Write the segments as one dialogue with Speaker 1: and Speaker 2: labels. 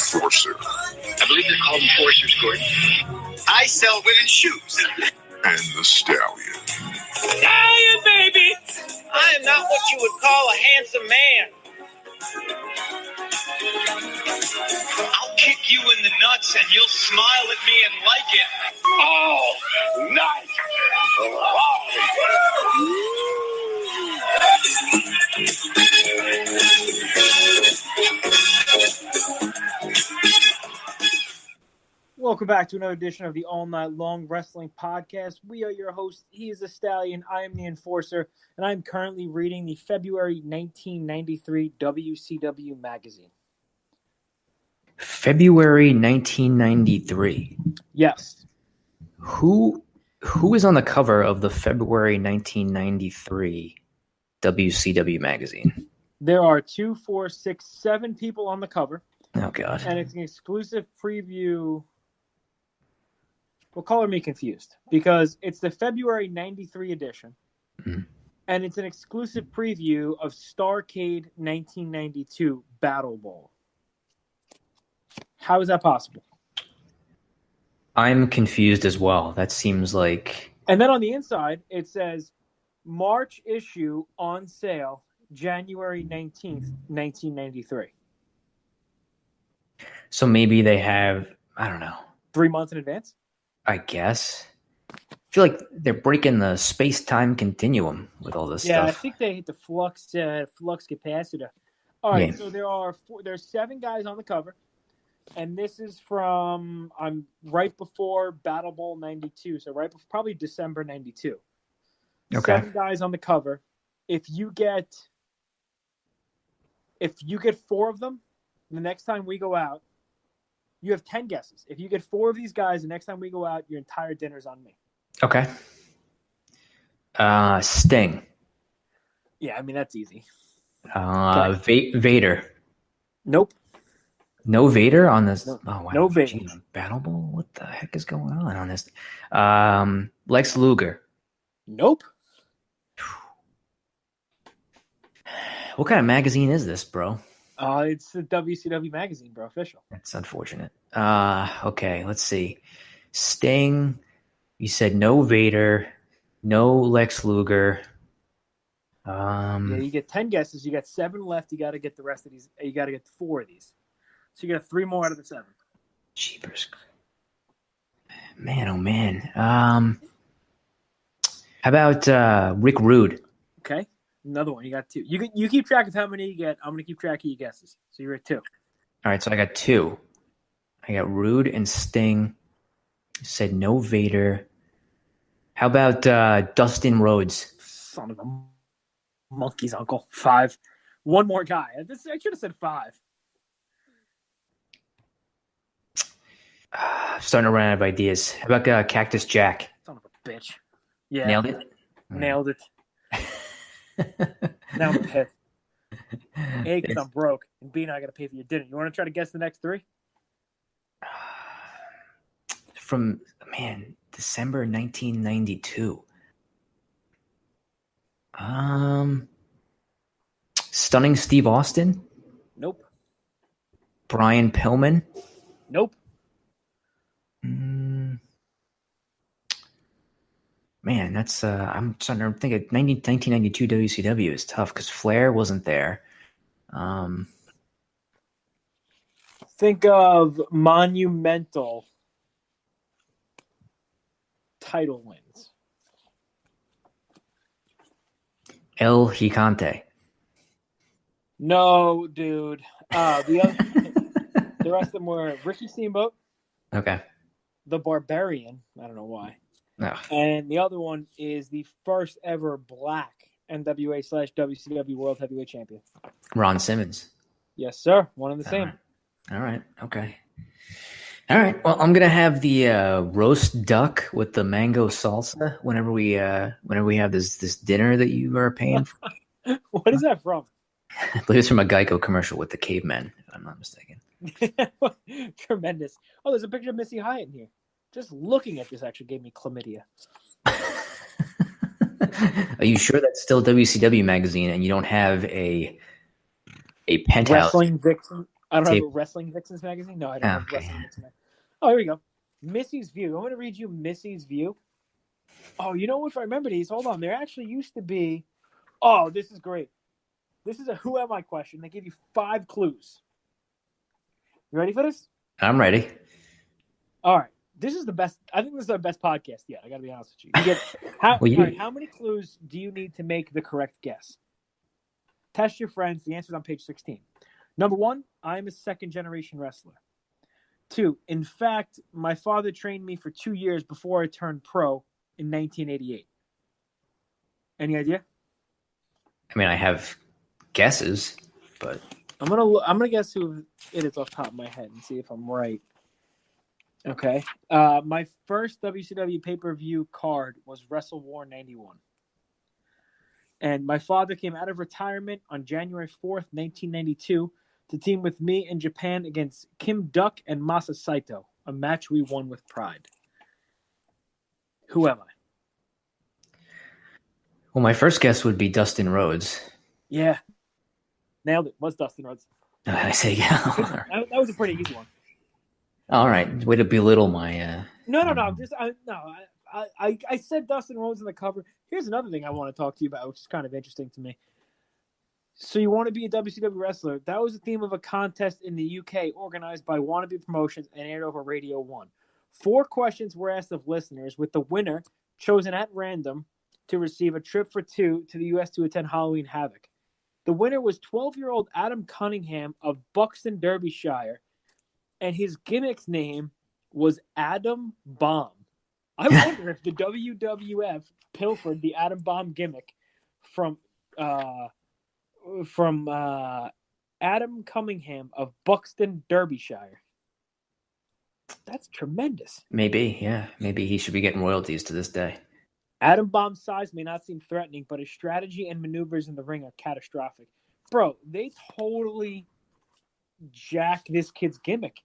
Speaker 1: Enforcer.
Speaker 2: I believe they're called enforcers, Gordon. I sell women's shoes.
Speaker 1: And the Stallion.
Speaker 3: Stallion, baby! I am not what you would call a handsome man.
Speaker 2: I'll kick you in the nuts and you'll smile at me and like it.
Speaker 3: Oh, nice!
Speaker 4: Welcome back to another edition of the All Night Long Wrestling Podcast. We are your hosts. He is the Stallion. I am the Enforcer, and I'm currently reading the February 1993 WCW magazine.
Speaker 5: February 1993.
Speaker 4: Yes.
Speaker 5: Who is on the cover of the February 1993 WCW magazine?
Speaker 4: There are 2, 4, 6, 7 people on the cover.
Speaker 5: Oh, God.
Speaker 4: And it's an exclusive preview. Well, color me confused because it's the February 93 edition.
Speaker 5: Mm-hmm.
Speaker 4: And it's an exclusive preview of Starrcade 1992 Battle Bowl. How is that possible?
Speaker 5: I'm confused as well. That seems like...
Speaker 4: And then on the inside, it says, March issue on sale, January 19th, 1993.
Speaker 5: So maybe they have, I don't know.
Speaker 4: 3 months in advance?
Speaker 5: I guess. I feel like they're breaking the space-time continuum with all this stuff.
Speaker 4: Yeah, I think they hit the flux capacitor. All right, so there's 7 guys on the cover. And this is from right before Battle Bowl 92, so right before, probably December 92.
Speaker 5: Okay.
Speaker 4: 7 guys on the cover. If you get 4 of them, the next time we go out, you have 10 guesses. If you get 4 of these guys, the next time we go out, your entire dinner's on me.
Speaker 5: Okay. Sting.
Speaker 4: Yeah, I mean, that's easy.
Speaker 5: Vader.
Speaker 4: Nope.
Speaker 5: No Vader on this.
Speaker 4: No,
Speaker 5: oh, wow.
Speaker 4: No Vader.
Speaker 5: Geez, Battle Bowl? What the heck is going on this? Lex Luger.
Speaker 4: Nope.
Speaker 5: What kind of magazine is this, bro?
Speaker 4: It's the WCW magazine, bro. Official.
Speaker 5: That's unfortunate. Okay, let's see. Sting. You said no Vader, no Lex Luger.
Speaker 4: Yeah, you get 10 guesses. You got 7 left. You got to get the rest of these. You got to get 4 of these. So you got 3 more out of the 7.
Speaker 5: Jeepers. Man, oh man. How about Rick Rude?
Speaker 4: Okay. Another one. You got 2. You keep track of how many you get. I'm going to keep track of your guesses. So you're at 2.
Speaker 5: All right, so I got 2. I got Rude and Sting. You said no Vader. How about Dustin Rhodes?
Speaker 4: Son of a monkey's uncle. 5. One more guy. I should have said 5.
Speaker 5: Starting to run out of ideas. How about Cactus Jack?
Speaker 4: Son of a bitch. Yeah.
Speaker 5: Nailed it?
Speaker 4: Nailed it. Now I'm pissed. A, because I'm broke, and B, now I got to pay for your dinner. You want to try to guess the next 3?
Speaker 5: From, December 1992. Stunning Steve Austin?
Speaker 4: Nope.
Speaker 5: Brian Pillman?
Speaker 4: Nope.
Speaker 5: Man, that's I'm starting to think of 1992 WCW is tough because Flair wasn't there.
Speaker 4: Think of monumental title wins.
Speaker 5: El Gigante.
Speaker 4: No, dude. The rest of them were Ricky Steamboat.
Speaker 5: Okay.
Speaker 4: The Barbarian. I don't know why.
Speaker 5: No.
Speaker 4: And the other one is the first ever black NWA/WCW World Heavyweight Champion.
Speaker 5: Ron Simmons.
Speaker 4: Yes, sir. One and the same.
Speaker 5: All right. Okay. All right. Well, I'm gonna have the roast duck with the mango salsa whenever we have this dinner that you are paying for.
Speaker 4: What is that from?
Speaker 5: I believe it's from a Geico commercial with the cavemen, if I'm not mistaken.
Speaker 4: Tremendous. Oh, there's a picture of Missy Hyatt in here. Just looking at this actually gave me chlamydia.
Speaker 5: Are you sure that's still WCW magazine and you don't have a penthouse?
Speaker 4: Wrestling Vixen. I don't have a Wrestling Vixens magazine. No, I don't have Wrestling Vixens magazine. Oh, here we go. Missy's View. I'm going to read you Missy's View. Oh, you know, if I remember these, hold on. There actually used to be. Oh, this is great. This is a Who Am I question. They give you 5 clues. You ready for this?
Speaker 5: I'm ready.
Speaker 4: All right. This is the best. I think this is our best podcast yet. I got to be honest with you. You get how, all right, how many clues do you need to make the correct guess? Test your friends. The answer's on page 16. Number 1, I'm a second-generation wrestler. 2, in fact, my father trained me for 2 years before I turned pro in 1988. Any idea?
Speaker 5: I mean, I have guesses, but
Speaker 4: I'm gonna guess who it is off the top of my head and see if I'm right. Okay. My first WCW pay-per-view card was Wrestle War 91. And my father came out of retirement on January 4th, 1992 to team with me in Japan against Kim Duck and Masa Saito, a match we won with pride. Who am I?
Speaker 5: Well, my first guess would be Dustin Rhodes.
Speaker 4: Yeah. Nailed it. Was Dustin Rhodes.
Speaker 5: I say, yeah.
Speaker 4: That was a pretty easy one.
Speaker 5: All right. Way to belittle my...
Speaker 4: No. I said Dustin Rhodes in the cover. Here's another thing I want to talk to you about, which is kind of interesting to me. So you want to be a WCW wrestler. That was the theme of a contest in the UK organized by Wannabe Promotions and aired over Radio 1. 4 questions were asked of listeners, with the winner chosen at random to receive a trip for 2 to the U.S. to attend Halloween Havoc. The winner was 12-year-old Adam Cunningham of Buxton, Derbyshire, and his gimmick's name was Adam Bomb. I wonder if the WWF pilfered the Adam Bomb gimmick from Adam Cunningham of Buxton, Derbyshire. That's tremendous.
Speaker 5: Maybe, yeah. Maybe he should be getting royalties to this day.
Speaker 4: Adam Bomb's size may not seem threatening, but his strategy and maneuvers in the ring are catastrophic. Bro, they totally jack this kid's gimmick.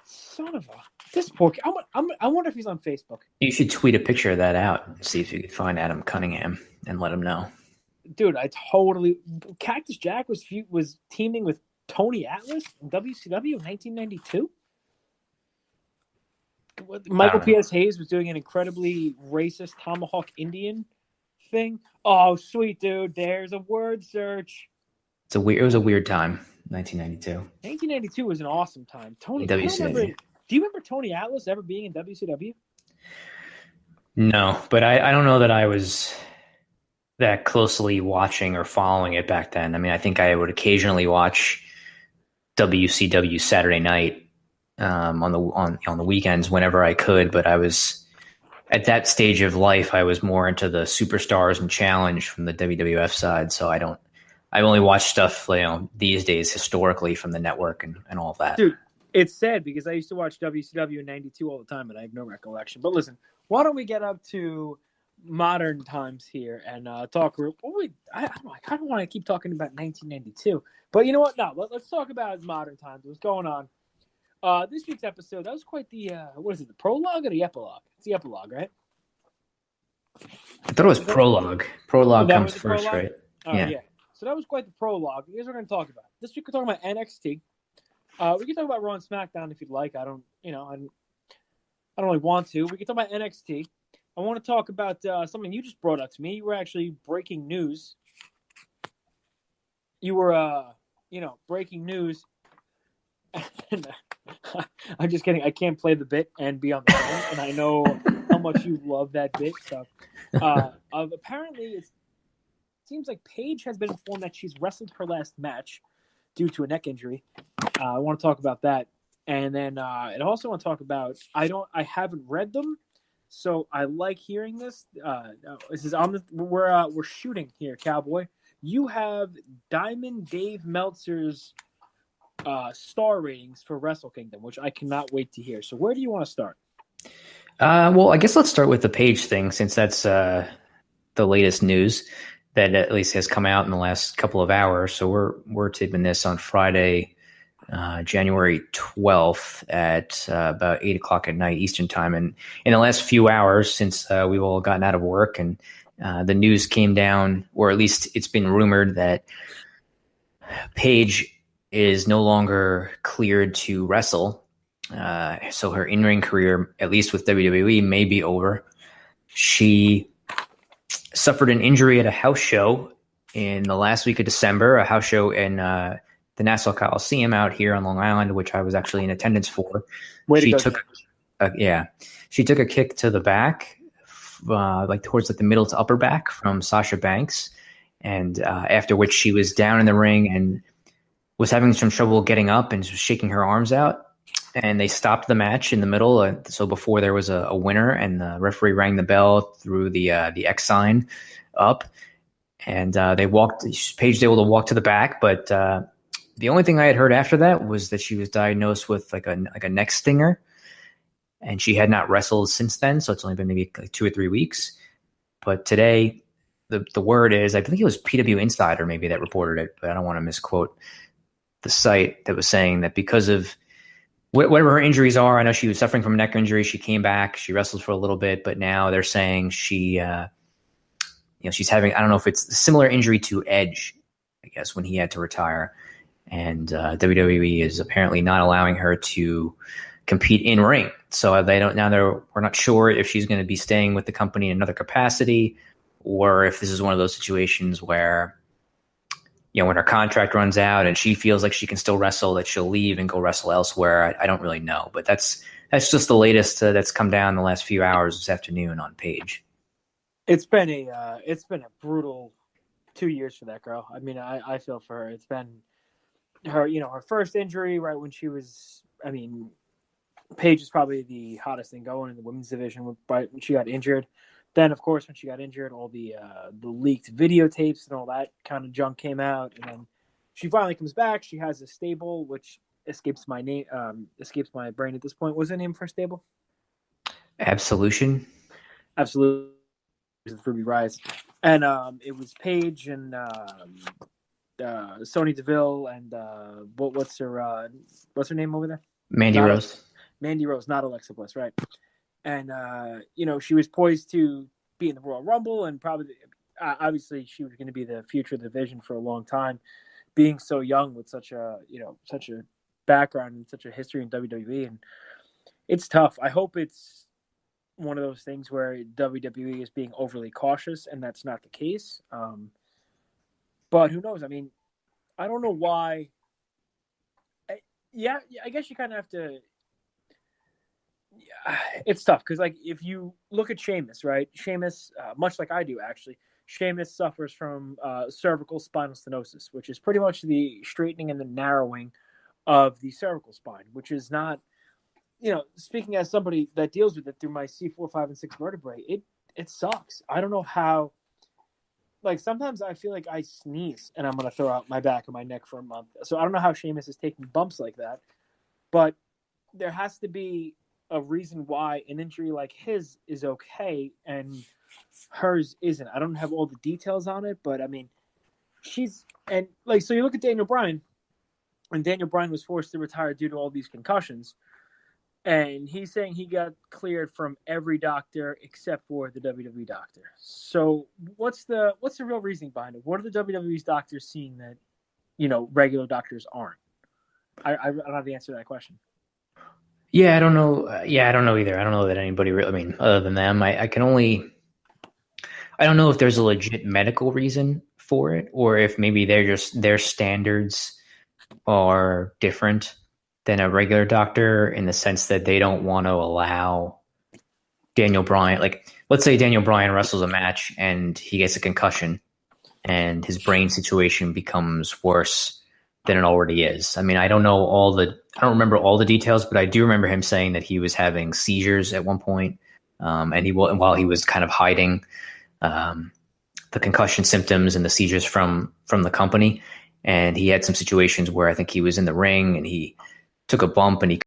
Speaker 4: Son of a... This poor kid. I wonder if he's on Facebook.
Speaker 5: You should tweet a picture of that out and see if you could find Adam Cunningham and let him know.
Speaker 4: Dude, I totally... Cactus Jack was teaming with Tony Atlas in WCW in 1992? Michael P.S. Hayes was doing an incredibly racist Tomahawk Indian thing. Oh, sweet dude. There's a word search.
Speaker 5: It was a weird time, 1992.
Speaker 4: 1992 was an awesome time. Tony,
Speaker 5: WCW.
Speaker 4: Do you remember Tony Atlas ever being in WCW?
Speaker 5: No, but I don't know that I was that closely watching or following it back then. I mean, I think I would occasionally watch WCW Saturday night on the weekends whenever I could, but I was at that stage of life. I was more into the Superstars and Challenge from the WWF side, so I've only watched stuff these days historically from the network and all that.
Speaker 4: Dude, it's sad because I used to watch WCW in '92 all the time, and I have no recollection. But listen, why don't we get up to modern times here and talk? I kind of want to keep talking about 1992, but you know what? No, let's talk about modern times. What's going on? This week's episode, that was quite the, what is it, the prologue or the epilogue? It's the epilogue, right?
Speaker 5: I thought it was prologue. Prologue comes first, prologue? Right?
Speaker 4: Yeah. So that was quite the prologue. Here's what we're going to talk about. This week we're talking about NXT. We can talk about Raw and SmackDown if you'd like. I don't really want to. We can talk about NXT. I want to talk about something you just brought up to me. You were actually breaking news. You were, breaking news. I'm just kidding. I can't play the bit and be on the phone, and I know how much you love that bit. So, apparently, it seems like Paige has been informed that she's wrestled her last match due to a neck injury. I want to talk about that, and then I also want to talk about. I haven't read them, so I like hearing this. This is we're shooting here, Cowboy. You have Diamond Dave Meltzer's star ratings for Wrestle Kingdom, which I cannot wait to hear. So where do you want to start?
Speaker 5: Well, I guess let's start with the Paige thing, since that's the latest news that at least has come out in the last couple of hours. So we're taping this on Friday, January 12th at about 8 o'clock at night Eastern time. And in the last few hours, since we've all gotten out of work and the news came down, or at least it's been rumored that Paige is no longer cleared to wrestle. So her in-ring career, at least with WWE, may be over. She suffered an injury at a house show in the last week of December, a house show in the Nassau Coliseum out here on Long Island, which I was actually in attendance for. She took a kick to the back, like towards like the middle to upper back from Sasha Banks, and after which she was down in the ring and was having some trouble getting up and was shaking her arms out. And they stopped the match in the middle. So before there was a winner, and the referee rang the bell, threw the X sign up, and Paige was able to walk to the back. But the only thing I had heard after that was that she was diagnosed with like a neck stinger, and she had not wrestled since then. So it's only been maybe like 2 or 3 weeks. But today, the word is, I think it was PW Insider maybe that reported it, but I don't want to misquote the site, that was saying that because of whatever her injuries are, I know she was suffering from a neck injury. She came back, she wrestled for a little bit, but now they're saying she's having, I don't know if it's a similar injury to Edge, I guess, when he had to retire. And WWE is apparently not allowing her to compete in ring. So we're not sure if she's going to be staying with the company in another capacity, or if this is one of those situations where, when her contract runs out and she feels like she can still wrestle, that she'll leave and go wrestle elsewhere. I don't really know, but that's just the latest that's come down the last few hours this afternoon on Paige.
Speaker 4: It's been a brutal 2 years for that girl. I mean, I feel for her. It's been her, her first injury right when she was. I mean, Paige is probably the hottest thing going in the women's division right when she got injured. Then, of course, when she got injured, all the leaked videotapes and all that kind of junk came out. And then she finally comes back. She has a stable, which escapes my brain at this point. What's the name for a stable?
Speaker 5: Absolution.
Speaker 4: Absolutely. Ruby Rise. And it was Paige and Sonya Deville and what's her name over there?
Speaker 5: Mandy Rose.
Speaker 4: Mandy Rose, not Alexa Bliss, right? And, she was poised to be in the Royal Rumble, and probably, obviously, she was going to be the future of the division for a long time, being so young with such a background and such a history in WWE. And it's tough. I hope it's one of those things where WWE is being overly cautious, and that's not the case. But who knows? I mean, I don't know why. I guess you kind of have to. It's tough because, like, if you look at Sheamus, right? Sheamus, much like I do, actually, Sheamus suffers from cervical spinal stenosis, which is pretty much the straightening and the narrowing of the cervical spine, which is not, speaking as somebody that deals with it through my C4, 5, and 6 vertebrae, it sucks. I don't know how. Like, sometimes I feel like I sneeze and I'm going to throw out my back and my neck for a month. So I don't know how Sheamus is taking bumps like that, but there has to be a reason why an injury like his is okay and hers isn't. I don't have all the details on it, but I mean, so you look at Daniel Bryan, and Daniel Bryan was forced to retire due to all these concussions, and he's saying he got cleared from every doctor except for the WWE doctor. So what's the real reasoning behind it? What are the WWE's doctors seeing that, regular doctors aren't? I don't have the answer to that question.
Speaker 5: Yeah, I don't know. I don't know either. I don't know that anybody really, I mean, other than them, I don't know if there's a legit medical reason for it, or if maybe their standards are different than a regular doctor, in the sense that they don't want to allow Daniel Bryan, like, let's say Daniel Bryan wrestles a match and he gets a concussion and his brain situation becomes worse than it already is. I mean, I don't remember all the details, but I do remember him saying that he was having seizures at one point, and while he was kind of hiding the concussion symptoms and the seizures from the company, and he had some situations where I think he was in the ring and he took a bump and he